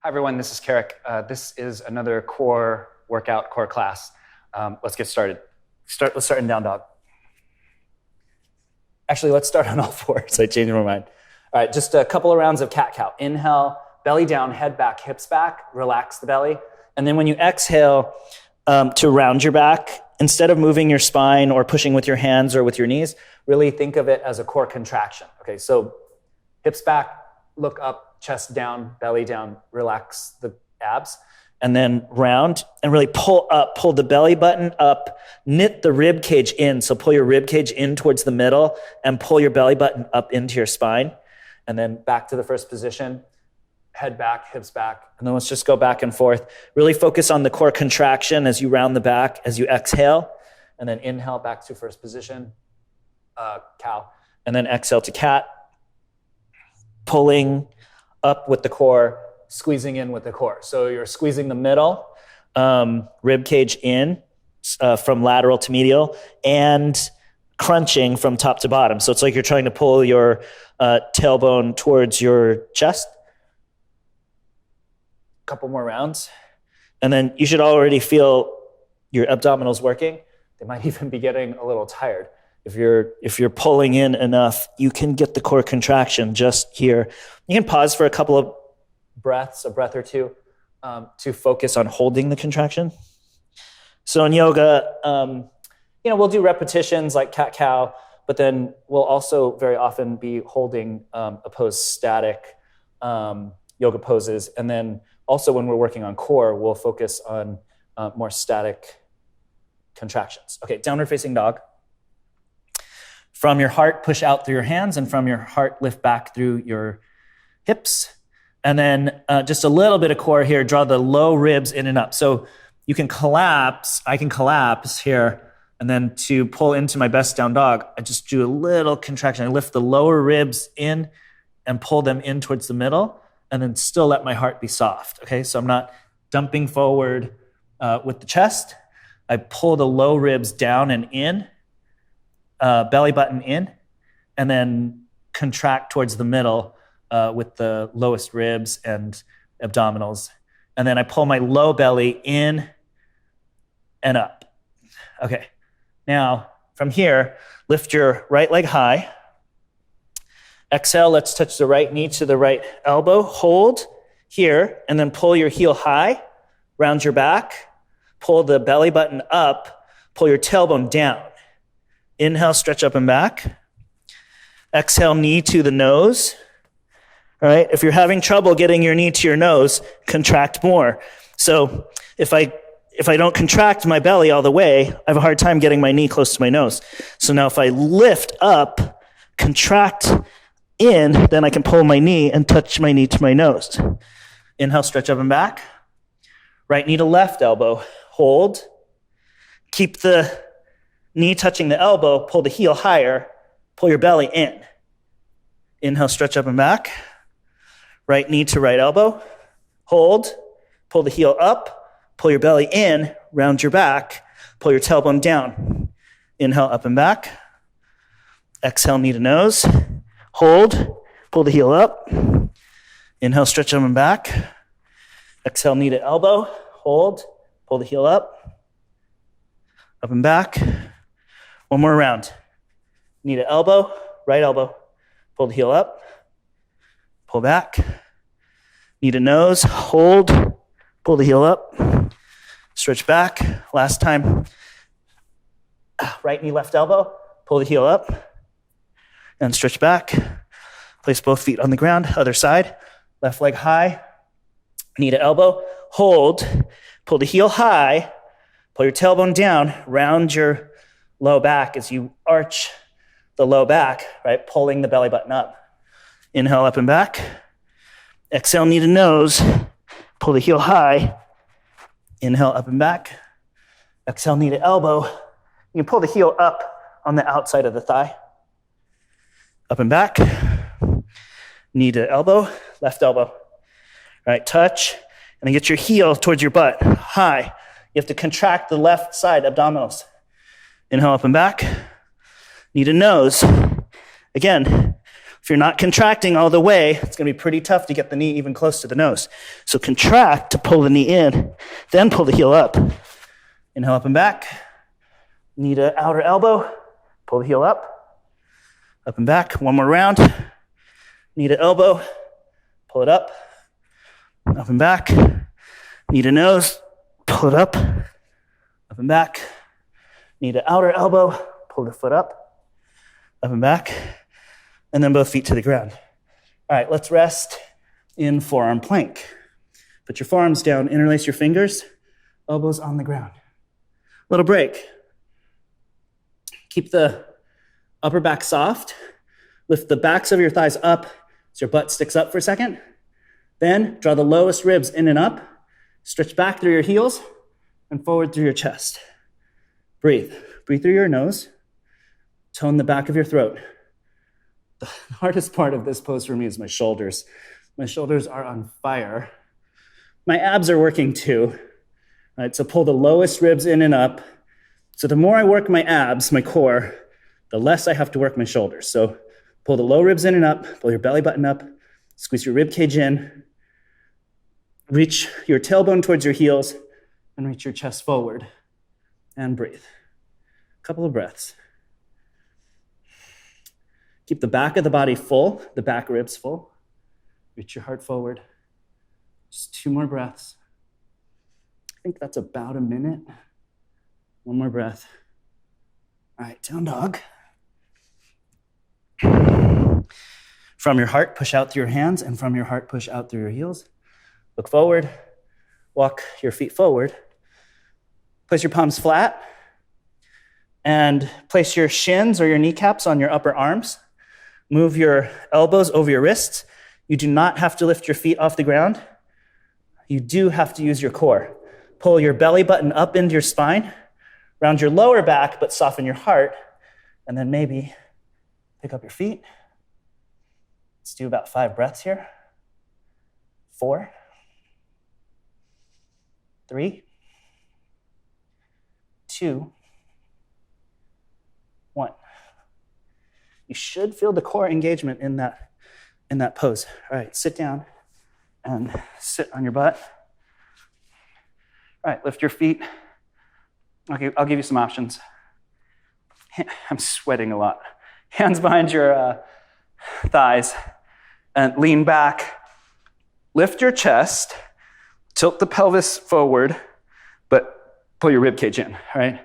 Hi everyone, this is Keric. This is another core workout, core class. Let's get started. Let's start in down dog. Actually, let's start on all fours. I changed my mind. All right, just a couple of rounds of cat-cow. Inhale, belly down, head back, hips back, relax the belly. And then when you exhale to round your back, instead of moving your spine or pushing with your hands or with your knees, really think of it as a core contraction. Okay, so hips back, look up, chest down, belly down, relax the abs, and then round and really pull up, pull the belly button up, knit the rib cage in. So pull your rib cage in towards the middle and pull your belly button up into your spine. And then back to the first position, head back, hips back. And then let's just go back and forth. Really focus on the core contraction as you round the back, as you exhale, and then inhale back to first position, cow, and then exhale to cat, pulling up with the core, squeezing in with the core. So you're squeezing the middle, rib cage in from lateral to medial, and crunching from top to bottom. So it's like you're trying to pull your tailbone towards your chest. Couple more rounds. And then you should already feel your abdominals working. They might even be getting a little tired. If you're pulling in enough, you can get the core contraction just here. You can pause for a couple of breaths, a breath or two, to focus on holding the contraction. So in yoga, we'll do repetitions like cat-cow, but then we'll also very often be holding opposed static yoga poses. And then also when we're working on core, we'll focus on more static contractions. Okay, downward facing dog. From your heart, push out through your hands, and from your heart, lift back through your hips. And then just a little bit of core here, draw the low ribs in and up. So you can collapse, I can collapse here, and then to pull into my best down dog, I just do a little contraction. I lift the lower ribs in and pull them in towards the middle, and then still let my heart be soft, okay? So I'm not dumping forward with the chest. I pull the low ribs down and in, belly button in, and then contract towards the middle with the lowest ribs and abdominals. And then I pull my low belly in and up. Okay, now from here, lift your right leg high. Exhale, let's touch the right knee to the right elbow. Hold here, and then pull your heel high, round your back, pull the belly button up, pull your tailbone down. Inhale, stretch up and back. Exhale, knee to the nose. All right, if you're having trouble getting your knee to your nose, contract more. So if I don't contract my belly all the way, I have a hard time getting my knee close to my nose. So now if I lift up, contract in, then I can pull my knee and touch my knee to my nose. Inhale, stretch up and back. Right knee to left elbow. Hold. Keep the knee touching the elbow, pull the heel higher, pull your belly in. Inhale, stretch up and back. Right knee to right elbow. Hold, pull the heel up, pull your belly in, round your back, pull your tailbone down. Inhale, up and back. Exhale, knee to nose. Hold, pull the heel up. Inhale, stretch up and back. Exhale, knee to elbow. Hold, pull the heel up. Up and back. One more round. Knee to elbow, right elbow. Pull the heel up. Pull back. Knee to nose. Hold. Pull the heel up. Stretch back. Last time. Right knee, left elbow. Pull the heel up. And stretch back. Place both feet on the ground. Other side. Left leg high. Knee to elbow. Hold. Pull the heel high. Pull your tailbone down. Round your low back as you arch the low back, right? Pulling the belly button up. Inhale, up and back. Exhale, knee to nose. Pull the heel high. Inhale, up and back. Exhale, knee to elbow. You can pull the heel up on the outside of the thigh. Up and back. Knee to elbow, left elbow. All right, touch. And then get your heel towards your butt, high. You have to contract the left side abdominals. Inhale, up and back. Knee to nose. Again, If you're not contracting all the way, it's going to be pretty tough to get the knee even close to the nose. So contract to pull the knee in, then pull the heel up. Inhale up and back. Knee to outer elbow. Pull the heel up and back. One more round. Knee to elbow. Pull it up and back. Knee to nose. Pull it up and back. Knee to outer elbow. Pull the foot up and back. And then both feet to the ground. All right, let's rest in forearm plank. Put your forearms down, interlace your fingers, elbows on the ground. Little break. Keep the upper back soft. Lift the backs of your thighs up so your butt sticks up for a second. Then draw the lowest ribs in and up. Stretch back through your heels and forward through your chest. Breathe. Breathe through your nose. Tone the back of your throat. The hardest part of this pose for me is my shoulders. My shoulders are on fire. My abs are working too. All right, so pull the lowest ribs in and up. So the more I work my abs, my core, the less I have to work my shoulders. So pull the low ribs in and up, pull your belly button up, squeeze your rib cage in, reach your tailbone towards your heels, and reach your chest forward, and breathe. A couple of breaths. Keep the back of the body full, the back ribs full. Reach your heart forward. Just 2 more breaths. I think that's about a minute. 1 more breath. All right, down dog. From your heart, push out through your hands, and from your heart, push out through your heels. Look forward. Walk your feet forward. Place your palms flat. And place your shins or your kneecaps on your upper arms. Move your elbows over your wrists. You do not have to lift your feet off the ground. You do have to use your core. Pull your belly button up into your spine. Round your lower back, but soften your heart. And then maybe pick up your feet. Let's do about 5 breaths here. 4, 3, 2, 1. You should feel the core engagement in that pose. All right, sit down and sit on your butt. All right, lift your feet. Okay, I'll give you some options. I'm sweating a lot. Hands behind your thighs and lean back. Lift your chest, tilt the pelvis forward, but pull your rib cage in, all right?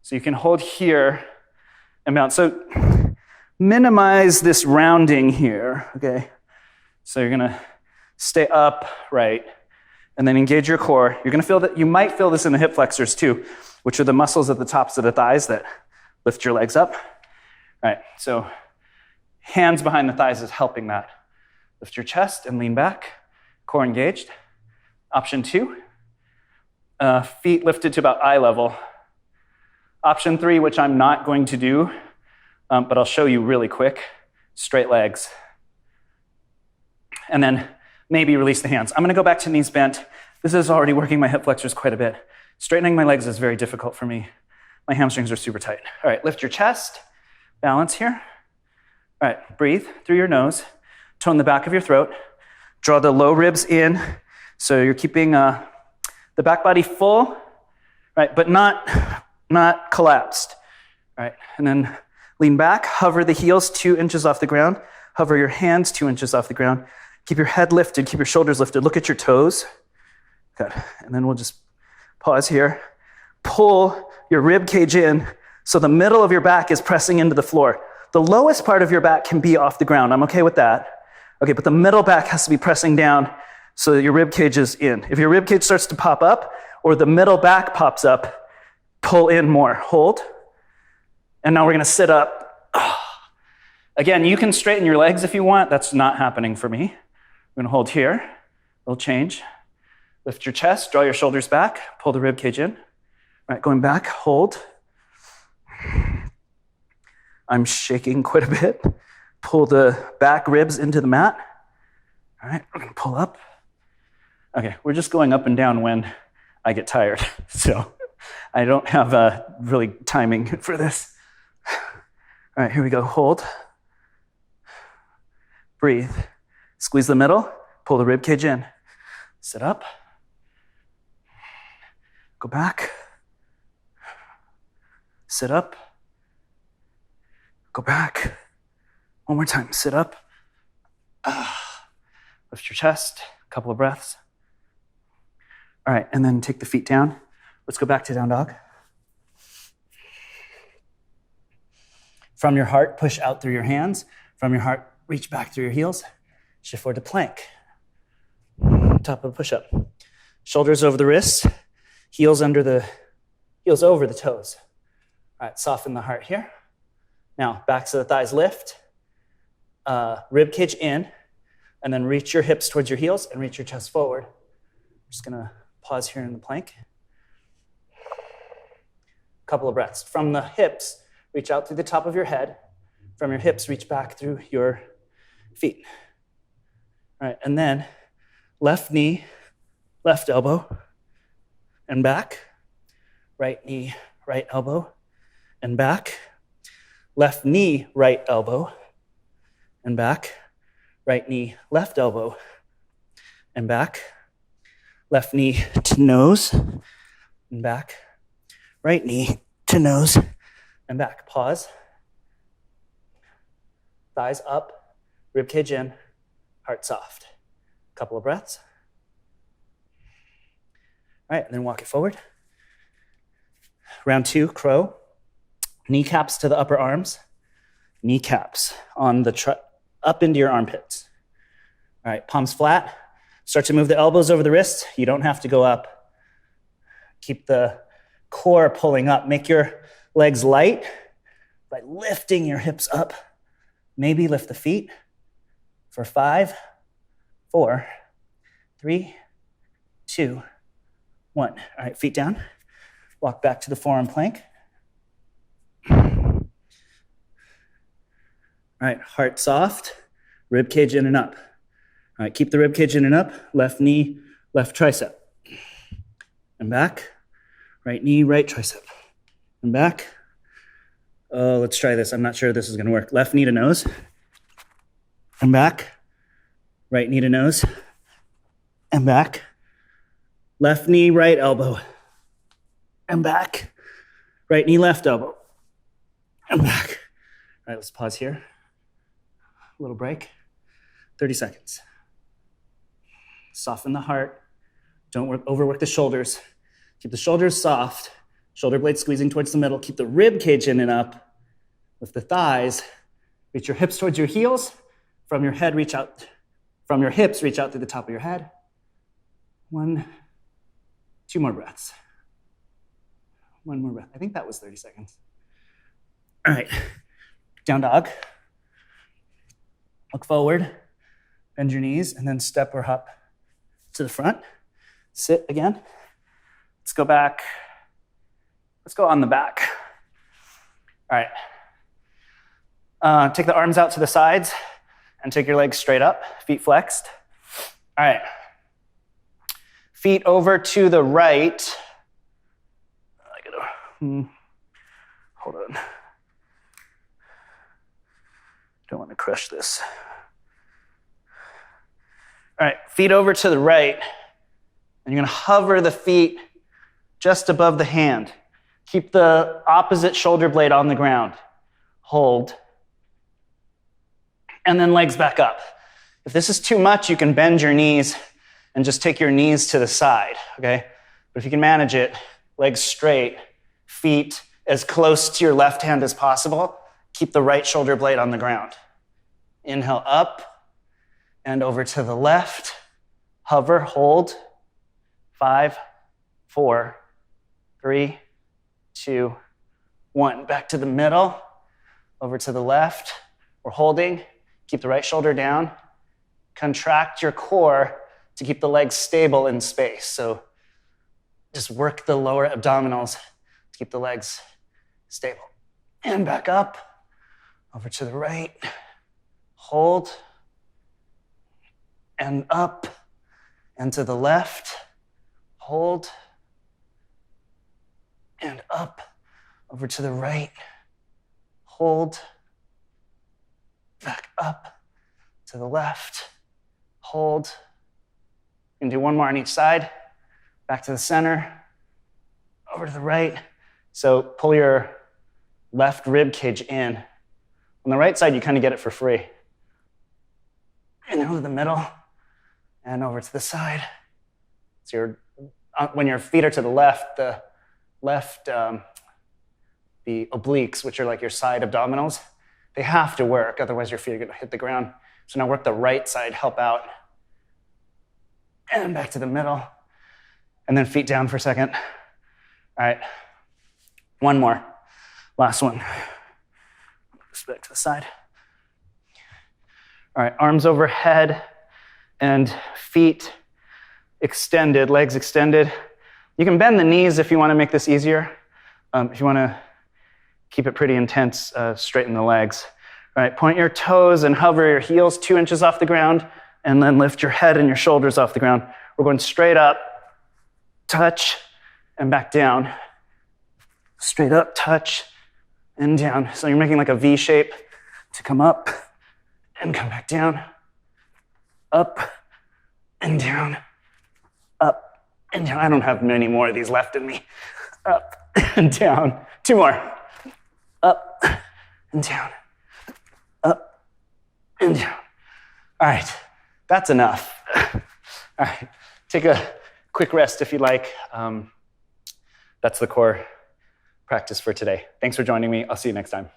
So you can hold here and bounce. So minimize this rounding here, okay? So you're gonna stay upright and then engage your core. You're gonna feel that, you might feel this in the hip flexors too, which are the muscles at the tops of the thighs that lift your legs up. All right, so hands behind the thighs is helping that. Lift your chest and lean back, core engaged. Option 2, feet lifted to about eye level. Option 3, which I'm not going to do, but I'll show you really quick, straight legs. And then maybe release the hands. I'm gonna go back to knees bent. This is already working my hip flexors quite a bit. Straightening my legs is very difficult for me. My hamstrings are super tight. All right, lift your chest, balance here. All right, breathe through your nose, tone the back of your throat, draw the low ribs in, so you're keeping the back body full, right, but not collapsed. All right, and then lean back, hover the heels 2 inches off the ground, hover your hands 2 inches off the ground, keep your head lifted, keep your shoulders lifted, look at your toes. Good, and then we'll just pause here. Pull your rib cage in so the middle of your back is pressing into the floor. The lowest part of your back can be off the ground. I'm okay with that. Okay, but the middle back has to be pressing down so that your rib cage is in. If your rib cage starts to pop up or the middle back pops up, pull in more. Hold. And now we're gonna sit up. Again, you can straighten your legs if you want. That's not happening for me. We're gonna hold here. We'll change. Lift your chest, draw your shoulders back, pull the rib cage in. All right, going back, hold. I'm shaking quite a bit. Pull the back ribs into the mat. All right, we're gonna pull up. Okay, we're just going up and down when I get tired. So I don't have really timing for this. All right, here we go, hold. breathe. Squeeze the middle, pull the rib cage in. Sit up. Go back. Sit up. Go back. One more time. Sit up. Lift your chest. A couple of breaths. All right, and then take the feet down. Let's go back to down dog. From your heart, push out through your hands. From your heart, reach back through your heels. Shift forward to plank. Top of push-up. Shoulders over the wrists. Heels over the toes. All right, soften the heart here. Now, backs of the thighs lift. Rib cage in. And then reach your hips towards your heels and reach your chest forward. I'm just gonna pause here in the plank. Couple of breaths. From the hips, reach out through the top of your head. From your hips, reach back through your feet. All right, and then left knee, left elbow, and back. Right knee, right elbow, and back. Left knee, right elbow, and back. Right knee, left elbow, and back. Left knee to nose, and back. Right knee to nose, and back. Pause. Thighs up, rib cage in, heart soft. Couple of breaths. All right, and then walk it forward. Round 2, crow. Kneecaps to the upper arms. Kneecaps on the up into your armpits. All right, palms flat. Start to move the elbows over the wrists. You don't have to go up. Keep the core pulling up. Make your legs light by lifting your hips up. Maybe lift the feet for 5, 4, 3, 2, 1. All right, feet down. Walk back to the forearm plank. All right, heart soft, rib cage in and up. All right, keep the rib cage in and up. Left knee, left tricep. And back. Right knee, right tricep. And back. Oh, let's try this. I'm not sure this is gonna work. Left knee to nose. And back. Right knee to nose. And back. Left knee, right elbow. And back. Right knee, left elbow. And back. All right, let's pause here. A little break. 30 seconds. Soften the heart. Don't overwork the shoulders. Keep the shoulders soft. Shoulder blades squeezing towards the middle. Keep the rib cage in and up. Lift the thighs. Reach your hips towards your heels. From your head, reach out. From your hips, reach out through the top of your head. 1, 2 more breaths. 1 more breath. I think that was 30 seconds. All right, down dog. Look forward, bend your knees, and then step or hop to the front. Sit again. Let's go back. Let's go on the back. All right. Take the arms out to the sides and take your legs straight up, feet flexed. All right. Feet over to the right. Hold on. Don't want to crush this. All right, feet over to the right. And you're going to hover the feet just above the hand. Keep the opposite shoulder blade on the ground. Hold. And then legs back up. If this is too much, you can bend your knees and just take your knees to the side, okay? But if you can manage it, legs straight, feet as close to your left hand as possible. Keep the right shoulder blade on the ground. Inhale up and over to the left. Hover, hold. 5, 4, 3, 2, 1. Back to the middle. Over to the left. We're holding. Keep the right shoulder down. Contract your core to keep the legs stable in space. So just work the lower abdominals to keep the legs stable. And back up. Over to the right. Hold. And up. And to the left. Hold. And up. Over to the right. Hold. Back up. to the left, hold. You can do one more on each side, back to the center, over to the right. So pull your left rib cage in. On the right side, you kind of get it for free. And over the middle, and over to the side. So when your feet are to the left, the obliques, which are like your side abdominals, they have to work, otherwise your feet are going to hit the ground. So now work the right side, help out. And back to the middle. And then feet down for a second. All right, one more, last one. Just back to the side. All right, arms overhead and feet extended, legs extended. You can bend the knees if you want to make this easier. If you want to keep it pretty intense, straighten the legs. All right, point your toes and hover your heels 2 inches off the ground, and then lift your head and your shoulders off the ground. We're going straight up, touch, and back down. Straight up, touch, and down. So you're making like a V shape to come up and come back down. Up and down. Up and down. I don't have many more of these left in me. Up and down. 2 more. Up and down. Up and down. All right, that's enough. All right, take a quick rest if you like. That's the core practice for today. Thanks for joining me. I'll see you next time.